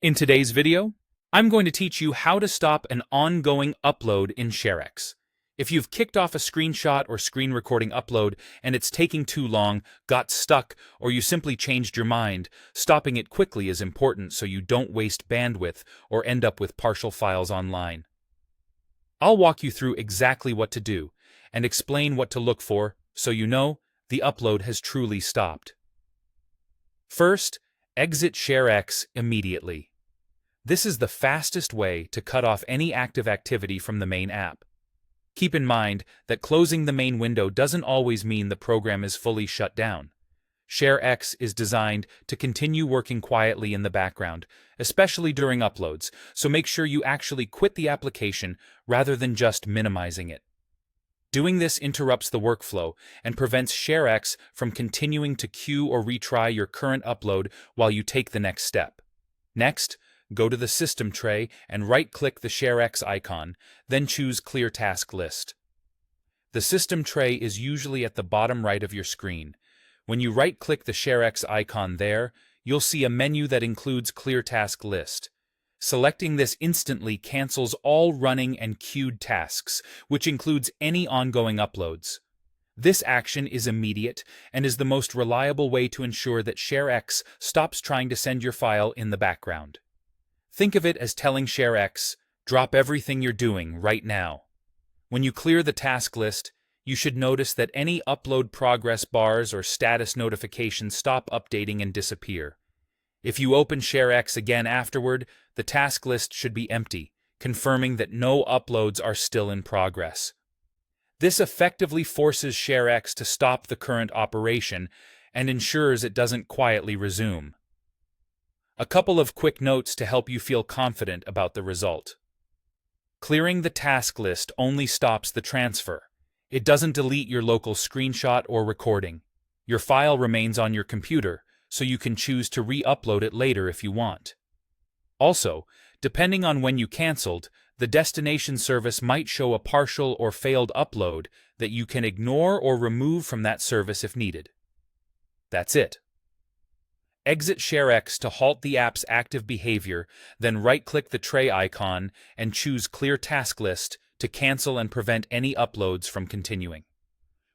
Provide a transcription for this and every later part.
In today's video, I'm going to teach you how to stop an ongoing upload in Sharex. If you've kicked off a screenshot or screen recording upload and it's taking too long, got stuck, or you simply changed your mind, stopping it quickly is important so you don't waste bandwidth or end up with partial files online. I'll walk you through exactly what to do and explain what to look for so you know the upload has truly stopped. First, exit Sharex immediately. This is the fastest way to cut off any active activity from the main app. Keep in mind that closing the main window doesn't always mean the program is fully shut down. Sharex is designed to continue working quietly in the background, especially during uploads, so make sure you actually quit the application rather than just minimizing it. Doing this interrupts the workflow and prevents Sharex from continuing to queue or retry your current upload while you take the next step. Next, go to the System tray and right-click the Sharex icon, then choose Clear Task List. The System tray is usually at the bottom right of your screen. When you right-click the Sharex icon there, you'll see a menu that includes Clear Task List. Selecting this instantly cancels all running and queued tasks, which includes any ongoing uploads. This action is immediate and is the most reliable way to ensure that Sharex stops trying to send your file in the background. Think of it as telling Sharex, drop everything you're doing right now. When you clear the task list, you should notice that any upload progress bars or status notifications stop updating and disappear. If you open Sharex again afterward, the task list should be empty, confirming that no uploads are still in progress. This effectively forces Sharex to stop the current operation and ensures it doesn't quietly resume. A couple of quick notes to help you feel confident about the result. Clearing the task list only stops the transfer. It doesn't delete your local screenshot or recording. Your file remains on your computer, so you can choose to re-upload it later if you want. Also, depending on when you canceled, the destination service might show a partial or failed upload that you can ignore or remove from that service if needed. That's it. Exit Sharex to halt the app's active behavior, then right-click the tray icon and choose Clear Task List to cancel and prevent any uploads from continuing.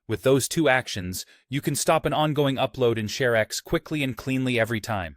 With those two actions, you can stop an ongoing upload in Sharex quickly and cleanly every time.